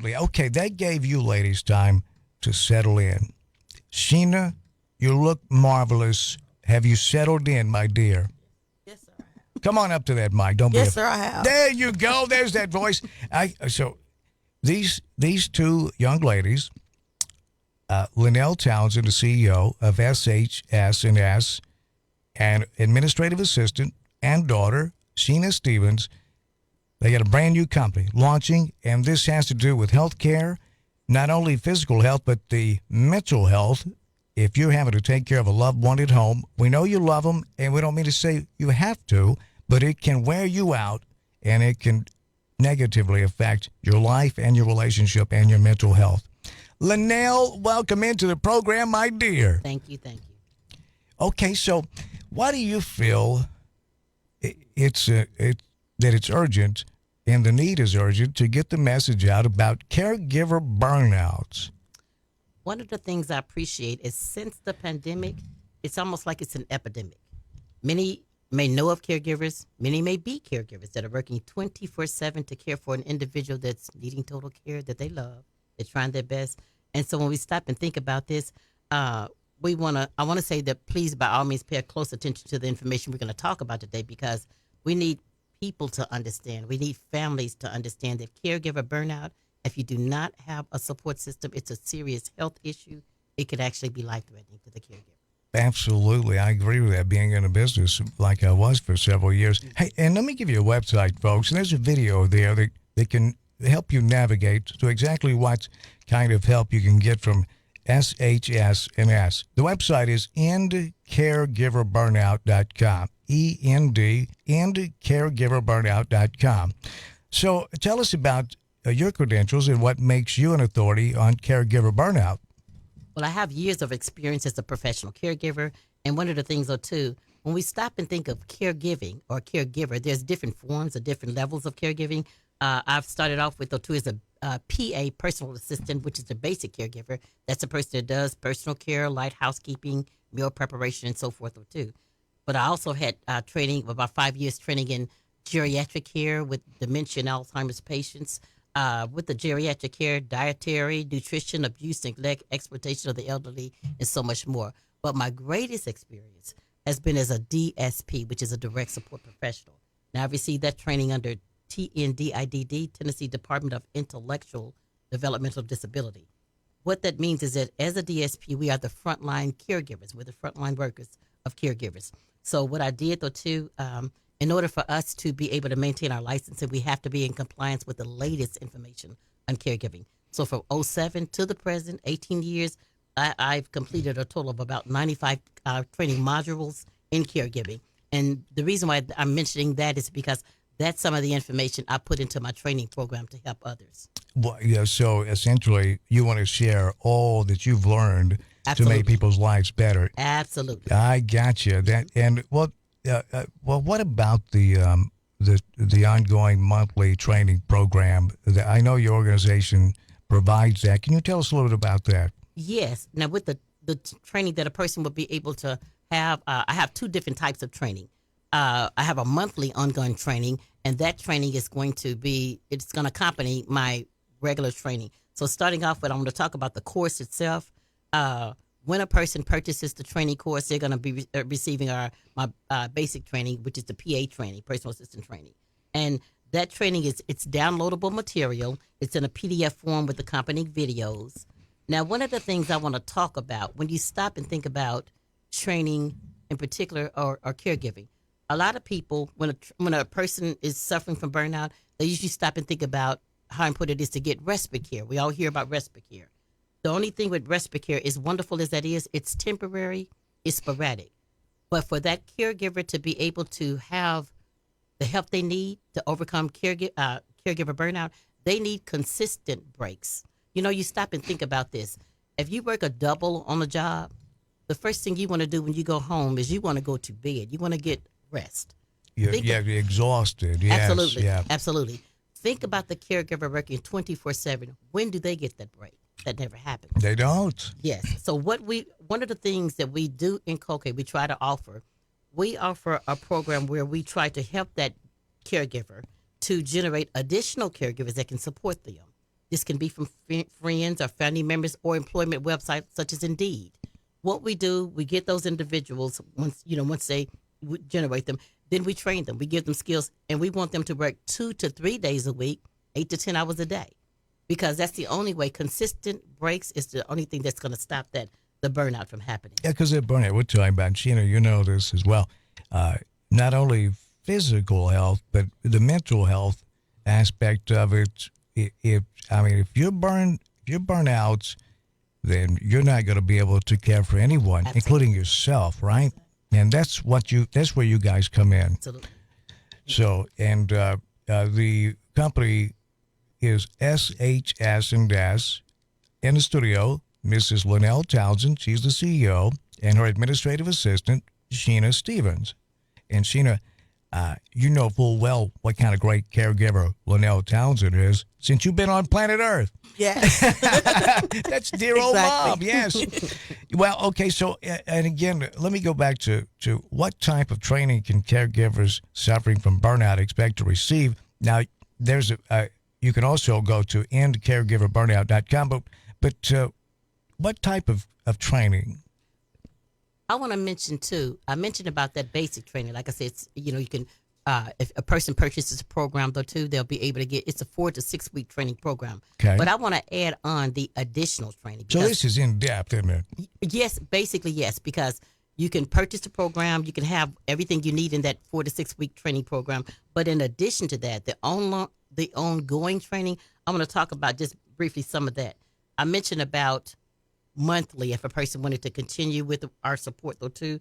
Absolutely. Okay, that gave you ladies time to settle in. Sheena, you look marvelous. Have you settled in, my dear? Yes, sir. Come on up to that mic. Don't be Yes, sir, I have. There you go. There's that voice. So these two young ladies, Lynnel Townsend, the CEO of SHS&S, and administrative assistant and daughter, Sheena Stevens, they got a brand new company launching, and this has to do with health care, not only physical health, but the mental health. If you're having to take care of a loved one at home, we know you love them, and we don't mean to say you have to, but it can wear you out, and it can negatively affect your life and your relationship and your mental health. Lynnel, welcome into the program, my dear. Thank you, thank you. Okay, so why do you feel that it's urgent and the need is urgent to get the message out about caregiver burnouts? One of the things I appreciate is since the pandemic, it's almost like it's an epidemic. Many may know of caregivers. Many may be caregivers that are working 24/7 to care for an individual that's needing total care that they love. They're trying their best. And so when we stop and think about this, I want to say that please, by all means, pay close attention to the information we're going to talk about today, because we need people to understand. We need families to understand that caregiver burnout, if you do not have a support system, it's a serious health issue. It could actually be life-threatening to the caregiver. Absolutely. I agree with that, being in a business like I was for several years. Hey, and let me give you a website, folks. And there's a video there that can help you navigate to exactly what kind of help you can get from SHS&S. The website is endcaregiverburnout.com. endcaregiverburnout.com. So tell us about your credentials and what makes you an authority on caregiver burnout. Well, I have years of experience as a professional caregiver. And one of the things, though, too, when we stop and think of caregiving or caregiver, there's different forms or different levels of caregiving. I've started off with, though, too, as a PA, personal assistant, which is the basic caregiver. That's a person that does personal care, light housekeeping, meal preparation, and so forth, though, too. But I also had training, about 5 years training in geriatric care with dementia and Alzheimer's patients. With the geriatric care, dietary, nutrition, abuse, neglect, exploitation of the elderly, and so much more. But my greatest experience has been as a DSP, which is a direct support professional. Now, I've received that training under TNDIDD, Tennessee Department of Intellectual Developmental Disability. What that means is that as a DSP, we are the frontline caregivers. We're the frontline workers of caregivers. So what I did, though, too, in order for us to be able to maintain our licensing, we have to be in compliance with the latest information on caregiving. So from '07 to the present, 18 years, I've completed a total of about 95 training modules in caregiving. And the reason why I'm mentioning that is because that's some of the information I put into my training program to help others. Well, yeah, so essentially, you want to share all that you've learned Absolutely. to make people's lives better. Absolutely. I got you. Well, what about the ongoing monthly training program? I know your organization provides that. Can you tell us a little bit about that? Yes. Now, with the training that a person will be able to have, I have two different types of training. I have a monthly ongoing training, and that training is going to accompany my regular training. So starting off with, I'm going to talk about the course itself. When a person purchases the training course, they're going to be receiving my basic training, which is the PA training, personal assistant training. And that training it's downloadable material. It's in a PDF form with accompanying videos. Now, one of the things I want to talk about when you stop and think about training in particular or caregiving, a lot of people, when a person is suffering from burnout, they usually stop and think about how important it is to get respite care. We all hear about respite care. The only thing with respite care, as wonderful as that is, it's temporary, it's sporadic. But for that caregiver to be able to have the help they need to overcome caregiver burnout, they need consistent breaks. You know, you stop and think about this. If you work a double on a job, the first thing you want to do when you go home is you want to go to bed. You want to get rest. You're exhausted. Yes, absolutely. Yeah. Absolutely. Think about the caregiver working 24/7. When do they get that break? That never happens. They don't. Yes. So one of the things that we do inculcate, we offer a program where we try to help that caregiver to generate additional caregivers that can support them. This can be from friends or family members or employment websites such as Indeed. What we do, we get those individuals once they generate them, then we train them. We give them skills, and we want them to work 2 to 3 days a week, 8 to 10 hours a day, because that's the only way. Consistent breaks is the only thing that's going to stop the burnout from happening. Yeah, because the burnout we're talking about, Sheena, you know this as well. Not only physical health, but the mental health aspect of it. If you're burnt out, then you're not going to be able to care for anyone, Absolutely. including yourself, right? And that's where you guys come in. Absolutely. So, and the company is SHS&S. In the studio, Mrs. Lynnel Townsend, she's the CEO, and her administrative assistant, Sheena Stevens. And Sheena, you know full well what kind of great caregiver Lynnel Townsend is since you've been on planet Earth. Yes. That's dear old mom, yes. Well, okay, so, and again, let me go back to what type of training can caregivers suffering from burnout expect to receive? Now, there's you can also go to endcaregiverburnout.com, but what type of training? I want to mention too. I mentioned about that basic training. Like I said, you can if a person purchases a program though too, they'll be able to get. It's a 4 to 6 week training program. Okay. But I want to add on the additional training. So this is in depth, isn't it? Yes, basically yes, because you can purchase the program. You can have everything you need in that 4 to 6 week training program. But in addition to that, the ongoing training, I'm going to talk about just briefly some of that. I mentioned about monthly if a person wanted to continue with our support though too.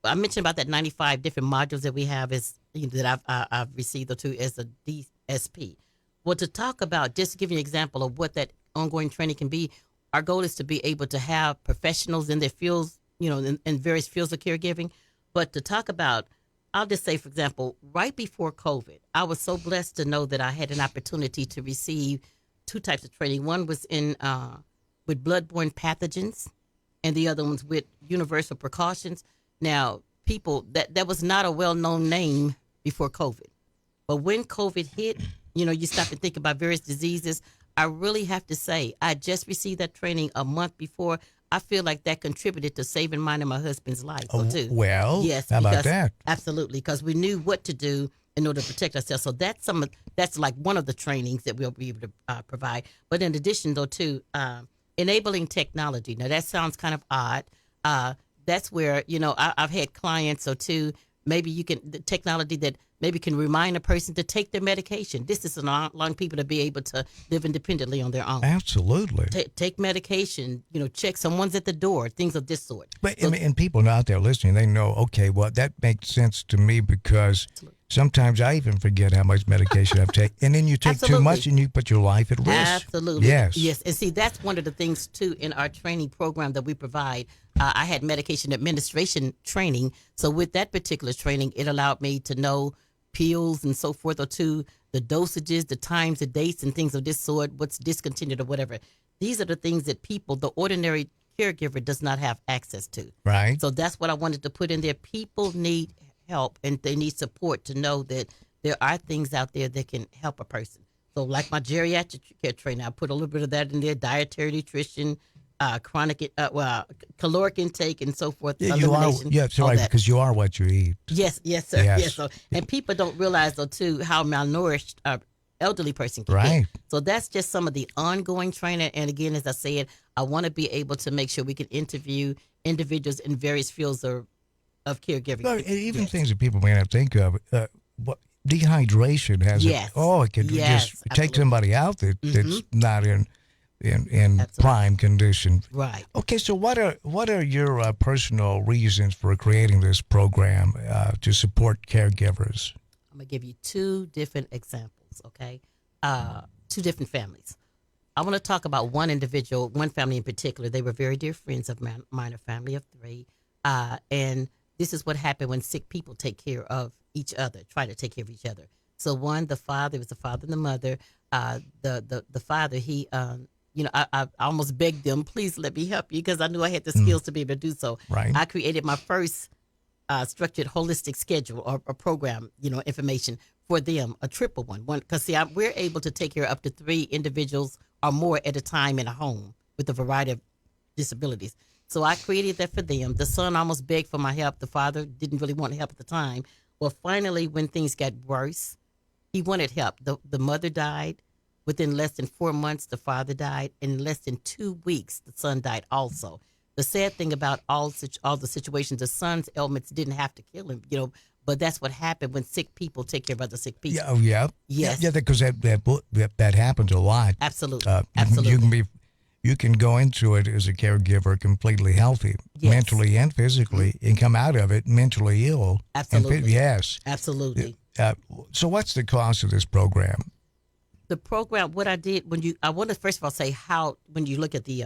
I mentioned about that 95 different modules that we have that I've received though too as a DSP. Well, to talk about, just to give you an example of what that ongoing training can be, our goal is to be able to have professionals in their fields, in various fields of caregiving. But to talk about, I'll just say, for example, right before COVID, I was so blessed to know that I had an opportunity to receive 2 types of training. One was with bloodborne pathogens, and the other one's with universal precautions. Now, people, that was not a well-known name before COVID. But when COVID hit, you stop and think about various diseases. I really have to say, I just received that training a month before. I feel like that contributed to saving mine and my husband's life, too. Well, yes, how about that? Absolutely, because we knew what to do in order to protect ourselves. So that's like one of the trainings that we'll be able to provide. But in addition, though, too, enabling technology. Now, that sounds kind of odd. That's where, I've had clients or two, maybe the technology that maybe can remind a person to take their medication. This is allowing people to be able to live independently on their own. Absolutely. Take medication, check someone's at the door, things of this sort. But, and people out there listening, they know, okay, well, that makes sense to me because sometimes I even forget how much medication I've taken. And then you take too much and you put your life at risk. Absolutely. Yes. Yes. And see, that's one of the things, too, in our training program that we provide. I had medication administration training. So with that particular training, it allowed me to know pills and so forth, or to the dosages, the times, the dates, and things of this sort, what's discontinued or whatever. These are the things that the ordinary caregiver does not have access to. Right. So that's what I wanted to put in there. People need help and they need support to know that there are things out there that can help a person. So like my geriatric care training, I put a little bit of that in there, dietary nutrition, caloric intake and so forth. Yeah, you are. Yeah, that's right, because you are what you eat. Yes, sir. Yes. Yes. So, and people don't realize, though, too, how malnourished an elderly person can Right. get. So that's just some of the ongoing training. And again, as I said, I want to be able to make sure we can interview individuals in various fields of caregiving. Well, even things that people may not think of. Dehydration has it could just take somebody out that's not in prime condition. Right. Okay, so what are your personal reasons for creating this program to support caregivers? I'm going to give you 2 different examples, okay? 2 different families. I want to talk about one individual, one family in particular. They were very dear friends of mine, a family of 3. And this is what happened when sick people take care of each other, try to take care of each other. So the father, it was the father and the mother. The father, he... I almost begged them, please let me help you, because I knew I had the skills to be able to do so. Right. I created my first structured holistic schedule or program, information for them, a triple one. Because, we're able to take care of up to 3 individuals or more at a time in a home with a variety of disabilities. So I created that for them. The son almost begged for my help. The father didn't really want help at the time. Well, finally, when things got worse, he wanted help. The mother died. Within less than 4 months, the father died. In less than 2 weeks, the son died also. The sad thing about all the situations, the son's ailments didn't have to kill him, but that's what happened when sick people take care of other sick people. Yeah, oh, yeah. Yes. Yeah, because that happens a lot. Absolutely. Absolutely. You can go into it as a caregiver completely healthy, Yes. mentally and physically, and come out of it mentally ill. Absolutely. Yes. Absolutely. So what's the cost of this program? The program, what I did I want to first of all say how, when you look at the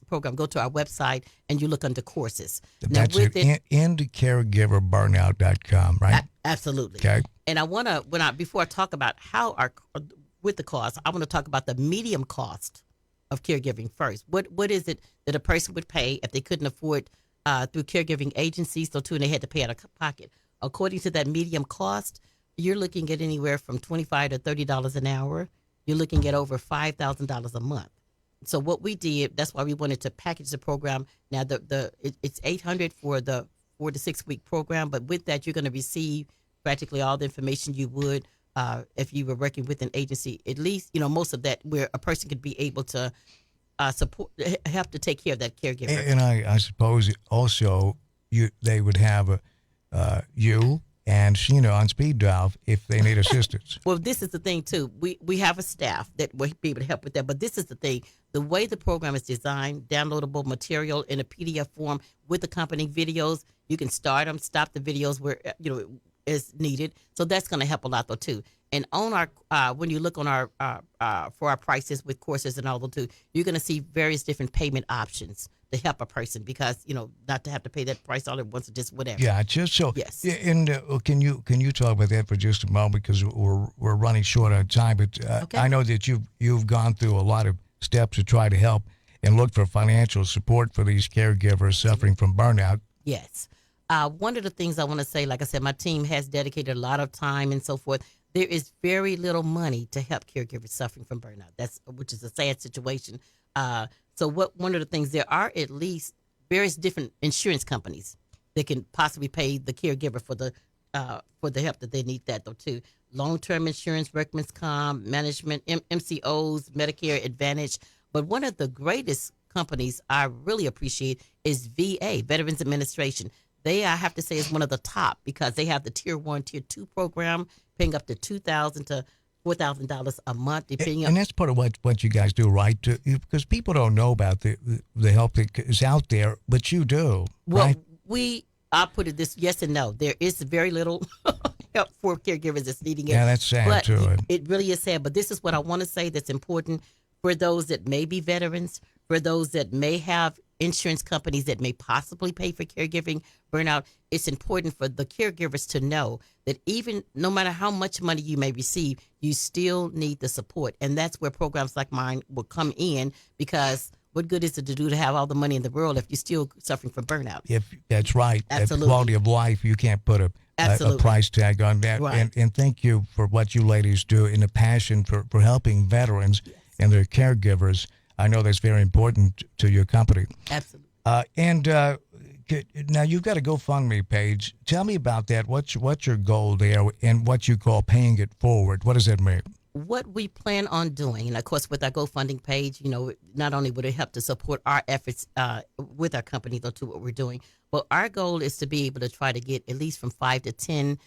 program, go to our website and you look under courses. That's caregiverburnout.com, right? Absolutely. Okay. And I want to, before I talk about with the cost, I want to talk about the medium cost of caregiving first. What is it that a person would pay if they couldn't afford through caregiving agencies, so too, and they had to pay out of pocket? According to that medium cost, you're looking at anywhere from $25 to $30 an hour. You're looking at over $5,000 a month. So what we did, that's why we wanted to package the program. Now it's $800 for the 4 to 6 week program, but with that you're going to receive practically all the information you would if you were working with an agency. At least most of that, where a person could be able to help to take care of that caregiver. And I suppose also they would have you and Sheena on speed dial if they need assistance. Well, this is the thing too. We have a staff that will be able to help with that. But this is the thing: the way the program is designed, downloadable material in a PDF form with accompanying videos. You can start them, stop the videos where is needed. So that's going to help a lot though too. And on our when you look on our for our prices with courses and all that too, you're going to see various different payment options to help a person, because not to have to pay that price all at once or just whatever. Yeah, just so. Yes. And can you talk about that for just a moment, because we're running short on time. But Okay. I know that you've gone through a lot of steps to try to help and look for financial support for these caregivers suffering from burnout. Yes. One of the things I want to say, like I said, my team has dedicated a lot of time and so forth. There is very little money to help caregivers suffering from burnout. Which is a sad situation. So one of the things, there are at least various different insurance companies that can possibly pay the caregiver for the help that they need that though too. Long-term insurance, workman's comp, management, MCOs, Medicare Advantage. But one of the greatest companies I really appreciate is VA, Veterans Administration. They, I have to say, is one of the top, because they have the Tier 1, Tier 2 program, paying up to $2,000 to $4,000 a month, depending on. And that's part of what you guys do, right? Because people don't know about the help that is out there, but you do. Well, right? I'll put it this: yes and no. There is very little help for caregivers that's needing it. Yeah, that's sad but too. It really is sad. But this is what I want to say that's important for those that may be veterans, for those that may have insurance companies that may possibly pay for caregiving burnout. It's important for the caregivers to know that even no matter how much money you may receive, you still need the support. And that's where programs like mine will come in, because what good is it to have all the money in the world if you're still suffering from burnout? If that's right. Absolutely. That quality of life, you can't put a price tag on that. Right. And thank you for what you ladies do and the passion for helping veterans and their caregivers. I know that's very important to your company. Absolutely. Now you've got a GoFundMe page. Tell me about that. What's your goal there, and what you call paying it forward? What does that mean? What we plan on doing, and of course with our GoFundMe page, not only would it help to support our efforts with our company, though, to what we're doing, but our goal is to be able to try to get at least from 5 to 10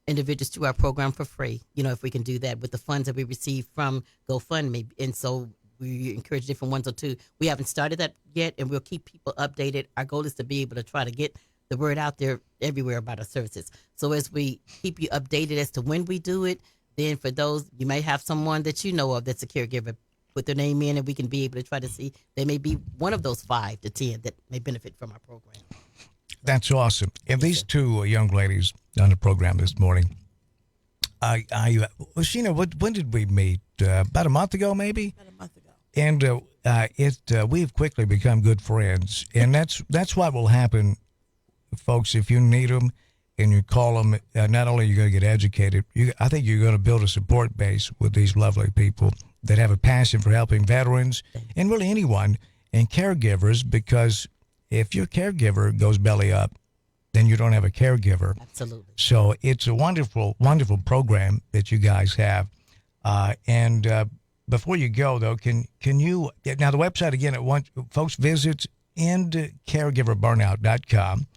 individuals to our program for free. If we can do that with the funds that we receive from GoFundMe. And so we encourage different ones or two. We haven't started that yet, and we'll keep people updated. Our goal is to be able to try to get the word out there everywhere about our services. So as we keep you updated as to when we do it, then for those, you may have someone that you know of that's a caregiver, put their name in, and we can be able to try to see they may be one of those 5 to 10 that may benefit from our program. That's awesome. And these two young ladies on the program this morning, Sheena, when did we meet? About a month ago, maybe? About a month ago. And we've quickly become good friends, and that's what will happen, folks. If you need them and you call them, not only are you going to get educated, I think you're going to build a support base with these lovely people. that have a passion for helping veterans and really anyone and caregivers, because if your caregiver goes belly up, then you don't have a caregiver. Absolutely. So it's a wonderful, wonderful program that you guys have. And before you go, though, can you now the website again? At one folks visit endcaregiverburnout.com.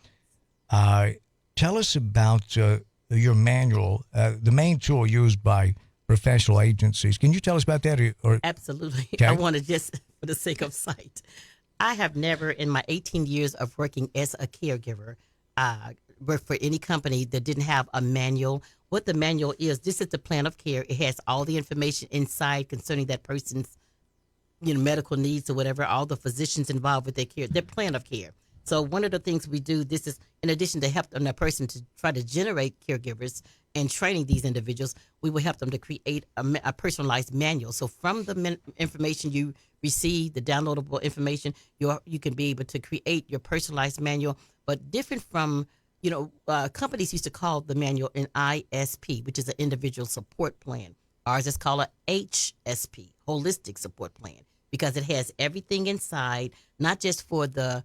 Tell us about your manual, the main tool used by professional agencies. Can you tell us about that? Or Absolutely. Okay. I want to just, for the sake of sight, I have never in my 18 years of working as a caregiver worked for any company that didn't have a manual. What the manual is, this is the plan of care. It has all the information inside concerning that person's medical needs or whatever, all the physicians involved with their care, their plan of care. So one of the things we do, this is in addition to help a person to try to generate caregivers and training these individuals, we will help them to create a personalized manual. So from the information you receive, the downloadable information, you can be able to create your personalized manual, but different from, companies used to call the manual an ISP, which is an individual support plan. Ours is called a HSP, holistic support plan, because it has everything inside, not just for the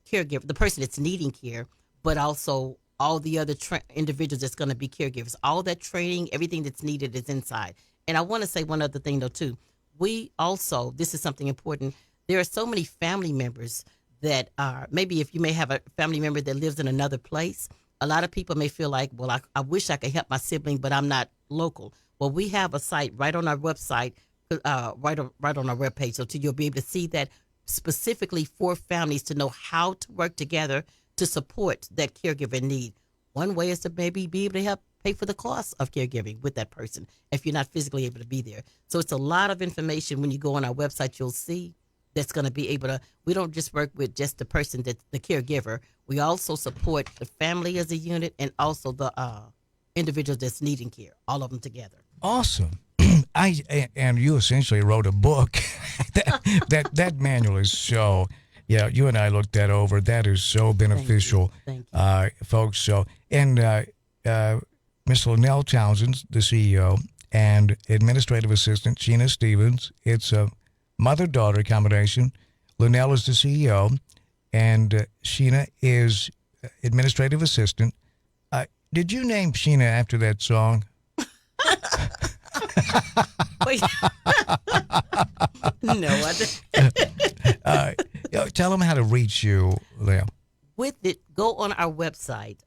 caregiver, the person that's needing care, but also all the other individuals that's going to be caregivers. All that training, everything that's needed is inside. And I want to say one other thing, though, too. We also, this is something important, there are so many family members that are, maybe if you may have a family member that lives in another place, a lot of people may feel like, well, I wish I could help my sibling, but I'm not local. Well, we have a site right on our website, right on our webpage, so you'll be able to see that specifically for families to know how to work together to support that caregiver need. One way is to maybe be able to help pay for the cost of caregiving with that person if you're not physically able to be there. So it's a lot of information. When you go on our website, you'll see that's going to be able to, we don't just work with just the person that's the caregiver. We also support the family as a unit and also the individual that's needing care, all of them together. awesome. And you essentially wrote a book. that manual is so, yeah, you and I looked that over. That is so beneficial. Thank you. Folks. So, and Miss Lynnel Townsend, the CEO, and administrative assistant Sheena Stevens. It's a mother-daughter combination. Lynnel is the CEO, and Sheena is administrative assistant. Did you name Sheena after that song? Wait. No, I didn't. Tell them how to reach you, Lynnel. With it, go on our website,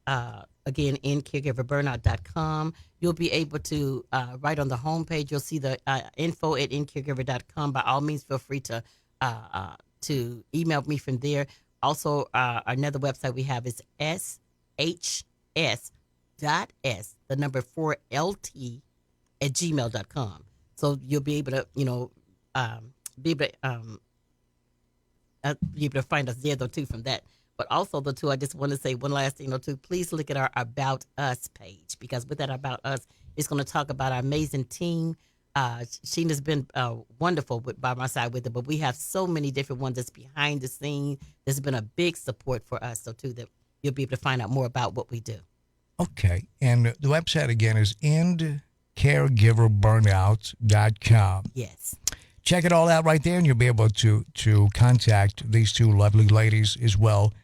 again, incaregiverburnout.com. You'll be able to, right on the homepage, you'll see the info at incaregiver.com. By all means, feel free to email me from there. Also, another website we have is SHS&S, the number 4LT at gmail.com. So you'll be able to, be able to find us there, though, too, from that. But also, though, too, I just want to say one last thing, though, too. Please look at our About Us page, because with that About Us, it's going to talk about our amazing team. Sheena's been wonderful by my side with it, but we have so many different ones that's behind the scene. There's been a big support for us, so, too, that you'll be able to find out more about what we do. Okay. And the website, again, is endcaregiverburnout.com. Yes. Check it all out right there, and you'll be able to contact these two lovely ladies as well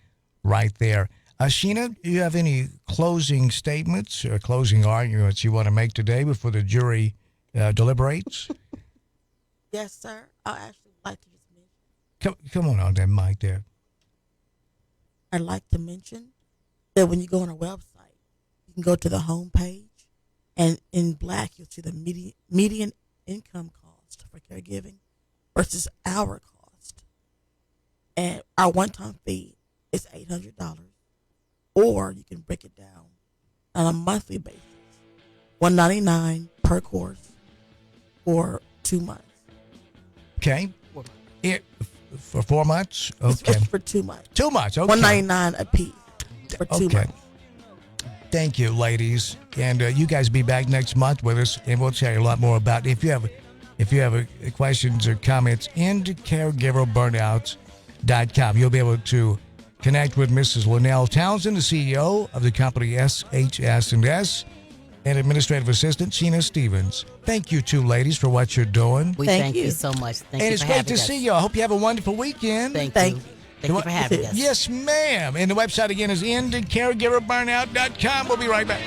right there. Sheena, do you have any closing statements or closing arguments you want to make today before the jury deliberates? Yes, sir. I actually like to just mention. Come on that mic there. I'd like to mention that when you go on our website, you can go to the home page, and in black, you'll see the median income cost for caregiving versus our cost. And our one-time fee is $800, or you can break it down on a monthly basis, $199 per course for 2 months. Okay. For 4 months? Okay. It's for 2 months. 2 months, okay. $199 a piece for 2 months. Thank you, ladies. And you guys be back next month with us, and we'll tell you a lot more about it. If you have questions or comments, caregiverburnout.com. You'll be able to connect with Mrs. Lynnel Townsend, the CEO of the company SHS&S. and Administrative Assistant Sheena Stevens. Thank you two ladies for what you're doing. We Thank thank you you. so much. Thank And you it's for great having to us. see you. I hope you have a wonderful weekend. Thank Thank you. you. Thank you for having us. Yes, ma'am. And the website again is endcaregiverburnout.com. We'll be right back.